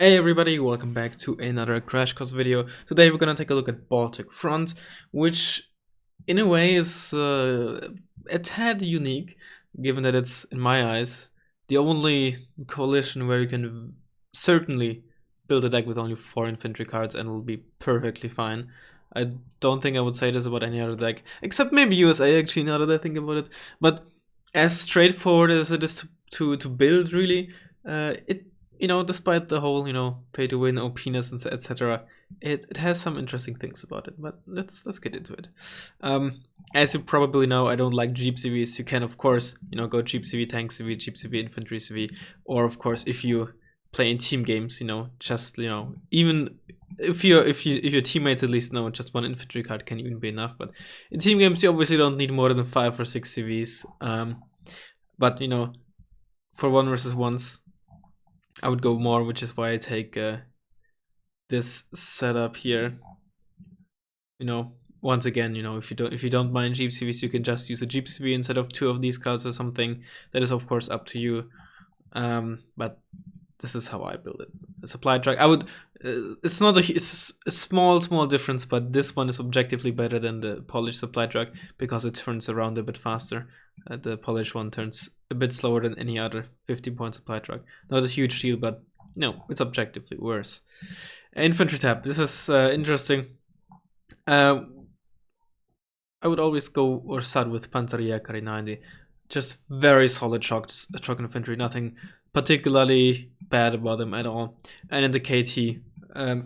Hey everybody, welcome back to another Crash Course video. Today we're gonna take a look at Baltic Front, which in a way is a tad unique, given that it's, in my eyes, the only coalition where you can certainly build a deck with only 4 infantry cards and it'll be perfectly fine. I don't think I would say this about any other deck, except maybe USA actually, now that I think about it. But as straightforward as it is to build, really, despite the whole, pay to win, OPness, and etc., it has some interesting things about it. But let's get into it. As you probably know, I don't like Jeep CVs. You can, of course, go Jeep CV, Tank CV, Jeep CV, Infantry CV, or of course, if you play in team games, even if your teammates at least know just one infantry card can even be enough. But in team games, you obviously don't need more than 5 or 6 CVs. But for 1 versus 1s, I would go more, which is why I take this setup here. Once again, if you don't mind Jeep CVs, you can just use a Jeep CV instead of 2 of these cards or something. That is of course up to you. But this is how I build it. A supply truck. I would. It's not it's a small difference, but this one is objectively better than the Polish supply truck because it turns around a bit faster. The Polish one turns a bit slower than any other 15-point supply truck. Not a huge deal, but no, it's objectively worse. Infantry tab. This is interesting. I would always go or start with Panzerjäger 90. Just very solid shock infantry. Nothing particularly bad about them at all. And in the KT,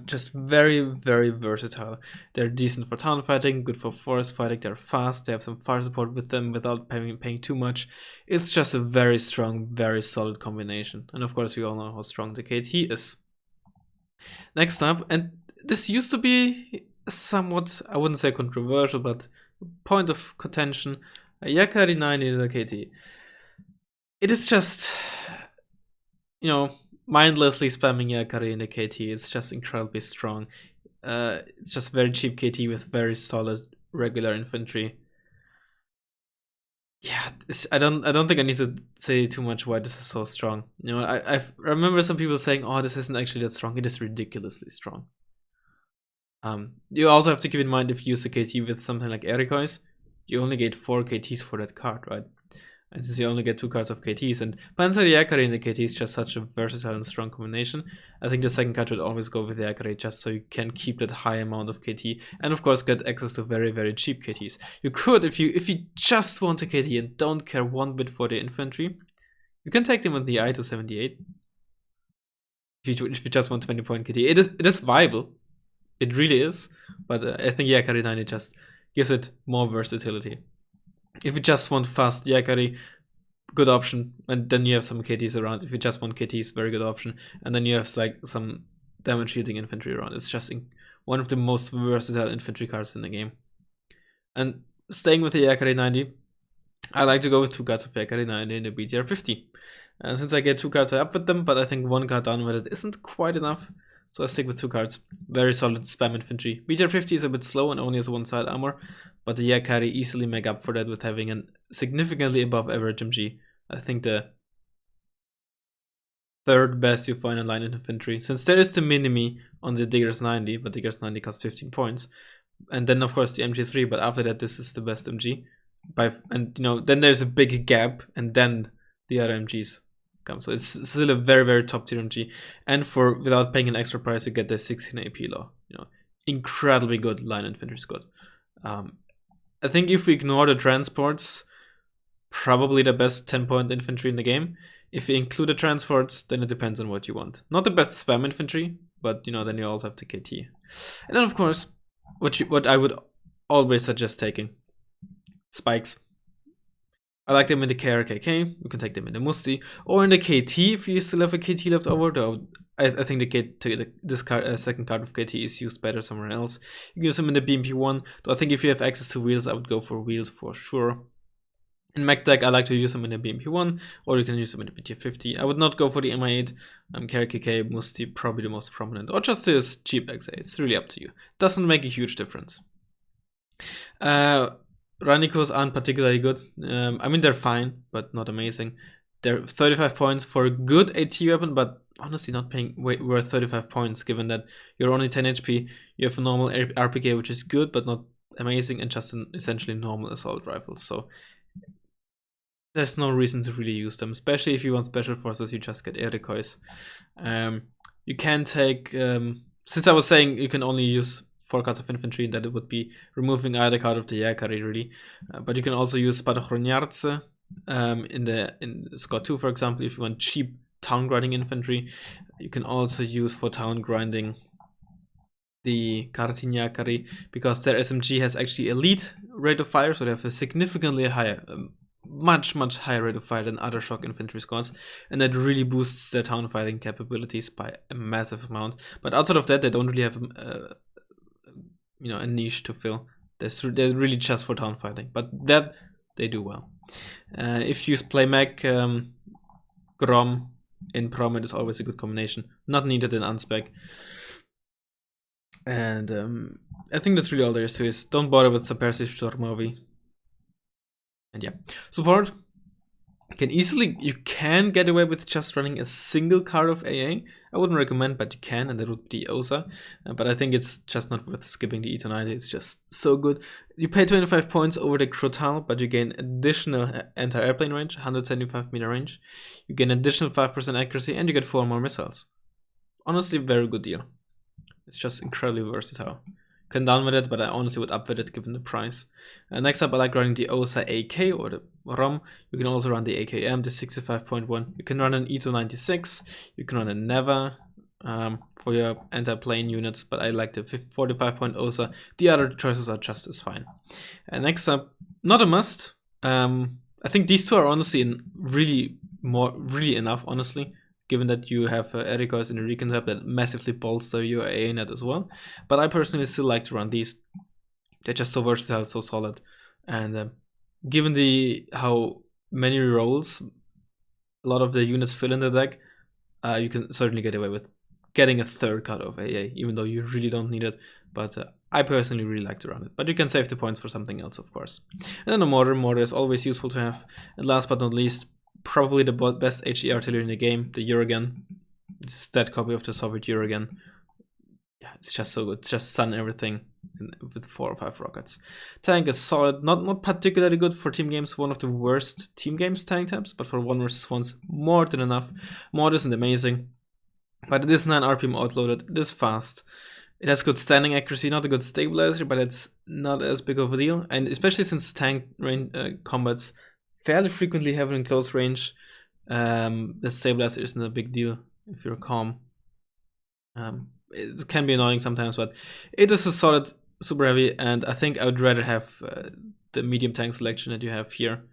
just very, very versatile. They're decent for town fighting, good for forest fighting, they're fast, they have some fire support with them without paying too much. It's just a very strong, very solid combination. And of course we all know how strong the KT is. Next up, and this used to be somewhat, I wouldn't say controversial, but point of contention, Yakari 90 in the KT. It is just, mindlessly spamming Yakari in the KT. It's just incredibly strong. It's just very cheap KT with very solid regular infantry. Yeah, I don't think I need to say too much why this is so strong. I remember some people saying, "Oh, this isn't actually that strong." It is ridiculously strong. You also have to keep in mind if you use a KT with something like Erikois, you only get 4 KTs for that card, right? And since you only get 2 cards of KTs, and Panzerjäger in the KT is just such a versatile and strong combination, I think the second card would always go with the Yakari just so you can keep that high amount of KT, and of course get access to very, very cheap KTs. You could, if you just want a KT and don't care one bit for the infantry, you can take them with the I to 78. If you just want 20-point KT, it is viable. It really is, but I think Yakari 90 just gives it more versatility. If you just want fast Yakari, good option, and then you have some KTs around. If you just want KTs, very good option, and then you have like some damage shielding infantry around. It's just one of the most versatile infantry cards in the game. And staying with the Yakari 90, I like to go with 2 cards of Yakari 90 in the BTR 50. And since I get 2 cards, I up with them, but I think 1 card down with it isn't quite enough. So I stick with 2 cards. Very solid spam infantry. BTR 50 is a bit slow and only has 1 side armor, but the Yakari easily make up for that with having a significantly above average MG. I think the 3rd best you find in line in infantry, since there is the minimi on the Diggers 90, but Diggers 90 costs 15 points. And then of course the MG3, but after that this is the best MG. Then there's a big gap, and then the other MGs come. So it's still a very, very top tier MG. And without paying an extra price, you get the 16 AP law. Incredibly good line infantry squad. I think if we ignore the transports, probably the best 10-point infantry in the game. If you include the transports, then it depends on what you want. Not the best spam infantry, but then you also have the KT. And then of course, what I would always suggest taking, spikes. I like them in the KRKK, you can take them in the Musti, or in the KT if you still have a KT left over, though I think this second card of KT is used better somewhere else. You can use them in the BMP1, though I think if you have access to wheels, I would go for wheels for sure. In mech deck, I like to use them in the BMP1, or you can use them in the BT50. I would not go for the MI8, KRKK, Musti, probably the most prominent, or just this cheap XA, it's really up to you. Doesn't make a huge difference. Ranikos aren't particularly good. I mean, they're fine, but not amazing. they're 35 points for a good AT weapon, but honestly not paying worth 35 points, given that you're only 10 HP, you have a normal RPK, which is good, but not amazing, and just an essentially normal assault rifle. So there's no reason to really use them, especially if you want special forces, you just get air decoys. You can take, since I was saying you can only use 4 cards of infantry, that it would be removing either card of the Yakari, really. But you can also use Spadochroniarce in score 2, for example, if you want cheap town grinding infantry. You can also use for town grinding the Kartinyakari, because their SMG has actually elite rate of fire, so they have a significantly higher, much higher rate of fire than other shock infantry squads, and that really boosts their town fighting capabilities by a massive amount. But outside of that, they don't really have a niche to fill. They're really just for town fighting, but that they do well. If you play mech, Grom in Prom, it is always a good combination. Not needed in Unspec. And I think that's really all there is to it. Don't bother with Subversive Stormovi. And yeah, support you can get away with just running a single card of AA. I wouldn't recommend, but you can, and that would be Osa. But I think it's just not worth skipping the E290. It's just so good. You pay 25 points over the Crotal, but you gain additional anti-airplane range, 175 meter range. You gain additional 5% accuracy, and you get 4 more missiles. Honestly, very good deal. It's just incredibly versatile. Can down with it, but I honestly would up with it given the price. Next up, I like running the OSA AK or the ROM. You can also run the AKM, the 65.1. You can run an E296. You can run a Neva for your anti-plane units, but I like the 45 OSA. The other choices are just as fine. Next up, not a must. I think these two are honestly really enough, honestly. Given that you have Ericos in the Recon tab that massively bolster your AA net as well. But I personally still like to run these. They're just so versatile, so solid. And given how many rolls a lot of the units fill in the deck, you can certainly get away with getting a 3rd card of AA, even though you really don't need it. But I personally really like to run it. But you can save the points for something else, of course. And then the mortar is always useful to have. And last but not least, probably the best HE artillery in the game, the Uragan. It's that copy of the Soviet Uragan. Yeah, it's just so good. It's just sun everything with 4 or 5 rockets. Tank is solid, not particularly good for team games. One of the worst team games tank tabs, but for 1 versus 1's more than enough. Mod isn't amazing, but it is 9 RPM outloaded. It is fast. It has good standing accuracy, not a good stabilizer, but it's not as big of a deal. And especially since tank combats fairly frequently have it in close range, the stabilizer isn't a big deal if you're calm. It can be annoying sometimes, but it is a solid super heavy, and I think I would rather have the medium tank selection that you have here,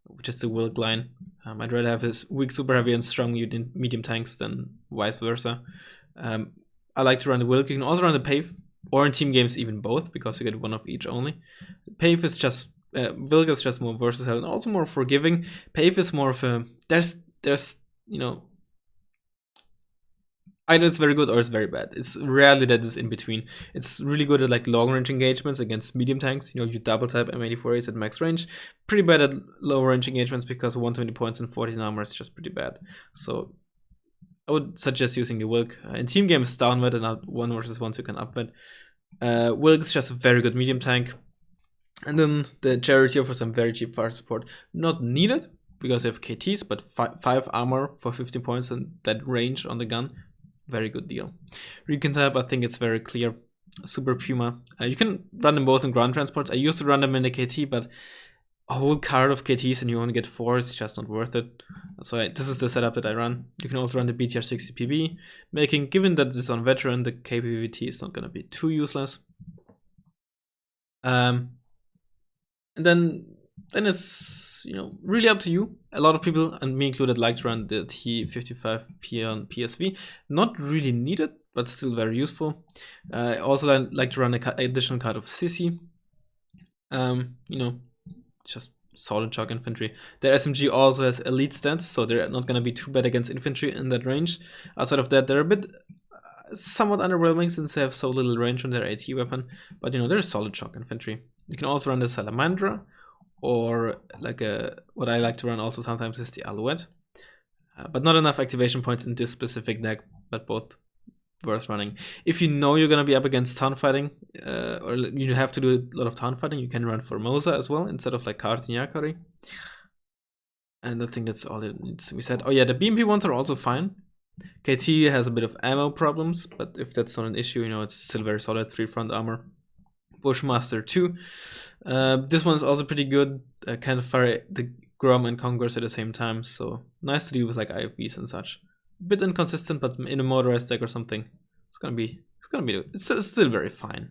which is the Wilk line. I'd rather have his weak super heavy and strong medium tanks than vice versa. I like to run the Wilk. You can also run the Pave, or in team games even both, because you get 1 of each only. Pave is just Wilk is just more versatile and also more forgiving. Pave is more of a there's either it's very good or it's very bad. It's rarely that it's in between. It's really good at like long range engagements against medium tanks. You double tap M84As at max range. Pretty bad at low range engagements because 120 points and 14 armor is just pretty bad. So I would suggest using the Wilk. In team games, down with, and not 1 versus 1, so you can up with. Wilk is just a very good medium tank. And then the Charioteer for some very cheap fire support. Not needed, because you have KTs, but 5 armor for 15 points and that range on the gun. Very good deal. Recon tab, I think it's very clear. Super Puma. You can run them both in ground transports. I used to run them in the KT, but a whole card of KTs and you only get 4 is just not worth it. So this is the setup that I run. You can also run the BTR 60 PB, given that this is on veteran, the KPVT is not going to be too useless. And then it's really up to you. A lot of people, and me included, like to run the T55P on PSV. Not really needed, but still very useful. I also like to run an additional card of Sissy. Just solid shock infantry. Their SMG also has elite stats, so they're not gonna be too bad against infantry in that range. Outside of that, they're a bit somewhat underwhelming since they have so little range on their AT weapon, but they're solid shock infantry. You can also run the Salamandra, or what I like to run also sometimes is the Alouette. but not enough activation points in this specific deck, but both worth running. If you know you're gonna be up against town fighting, or you have to do a lot of town fighting, you can run Formosa as well instead of like Card and Yakari. And I think that's all that needs to be said. Oh yeah, the BMP ones are also fine. KT has a bit of ammo problems, but if that's not an issue, you know, it's still very solid. 3 front armor. Bushmaster 2. This one is also pretty good. Can fire the Grom and Conquerors at the same time, so nice to deal with like IFVs and such. A bit inconsistent, but in a motorized deck or something, it's still very fine.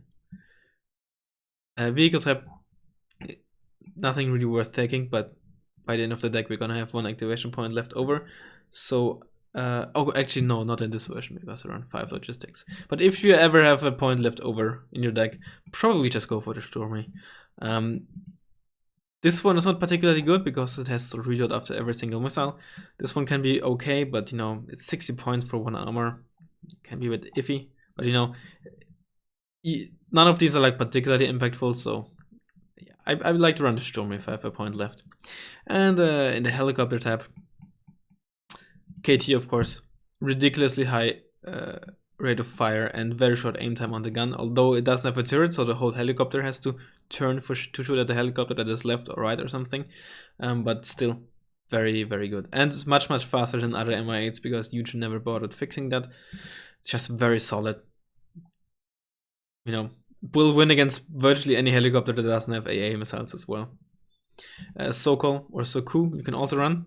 Vehicle type, nothing really worth taking, but by the end of the deck we're gonna have 1 activation point left over. So oh, actually no, not in this version because around 5 logistics. But if you ever have a point left over in your deck, probably just go for the Stormy. This one is not particularly good because it has to reload after every single missile. This one can be okay, but you know, it's 60 points for 1 armor. Can be a bit iffy, but you know, none of these are like particularly impactful, so yeah, I would like to run the Storm if I have a point left. And in the helicopter tab, KT of course, ridiculously high rate of fire and very short aim time on the gun, although it doesn't have a turret, so the whole helicopter has to turn to shoot at the helicopter that is left or right or something, but still very, very good. And it's much faster than other MI8s because Huge never bothered fixing that. It's just very solid. You know, will win against virtually any helicopter that doesn't have AA missiles as well. Sokol or Soku you can also run.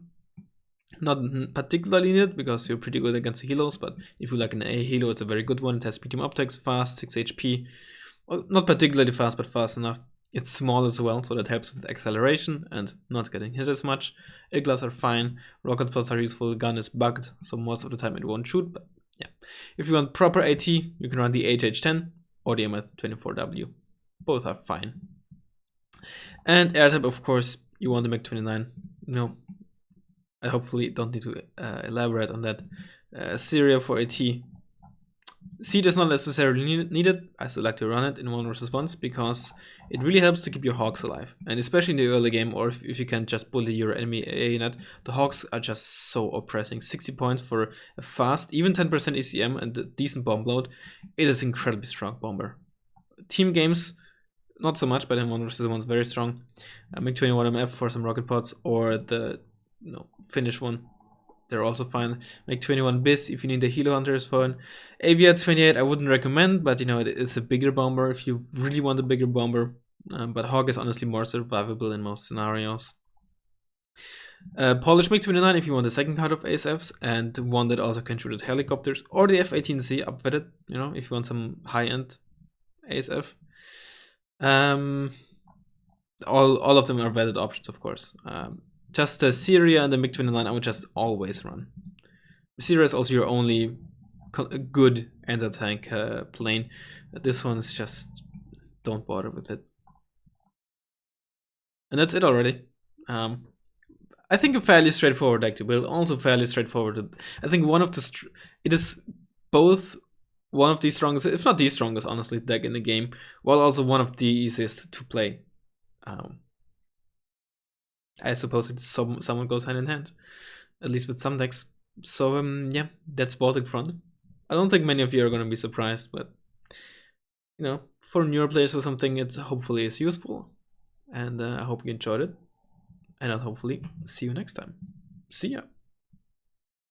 Not particularly needed because you're pretty good against the helos, but if you like an A helo, it's a very good one. It has medium optics, fast, 6 HP. Well, not particularly fast, but fast enough. It's small as well, so that helps with acceleration and not getting hit as much. Iglas are fine. Rocket pods are useful. Gun is bugged, so most of the time it won't shoot, but yeah. If you want proper AT, you can run the HH10 or the MF24W. Both are fine. And air type, of course, you want the MiG-29. No, I hopefully don't need to elaborate on that. Syria for AT. Seed is not necessarily needed. I still like to run it in 1 versus 1s because it really helps to keep your Hawks alive. And especially in the early game, or if you can just bully your enemy AA net, the Hawks are just so oppressing. 60 points for a fast, even 10% ECM and a decent bomb load. It is incredibly strong bomber. Team games, not so much, but in 1 versus 1 is very strong. MiG-21MF for some rocket pods, or the Finnish one, they're also fine. MiG-21 BIS if you need the Helo Hunter is fine. Avia-28 I wouldn't recommend, but you know, it is a bigger bomber if you really want a bigger bomber. But Hawk is honestly more survivable in most scenarios. Polish MiG-29 if you want the second card of ASFs and one that also can shoot at helicopters, or the F-18C upfitted, you know, if you want some high-end ASF. All of them are valid options, of course. Just the Syria and the MiG-29 I would just always run. Syria is also your only good anti-tank plane. This one's just, don't bother with it. And that's it already. I think a fairly straightforward deck to build, also fairly straightforward. I think it is both one of the strongest, if not the strongest, honestly, deck in the game, while also one of the easiest to play. I suppose it somewhat goes hand in hand, at least with some decks. So yeah, that's Baltic Front. I don't think many of you are going to be surprised, but you know, for newer players or something, it hopefully is useful. And I hope you enjoyed it. And I'll hopefully see you next time. See ya.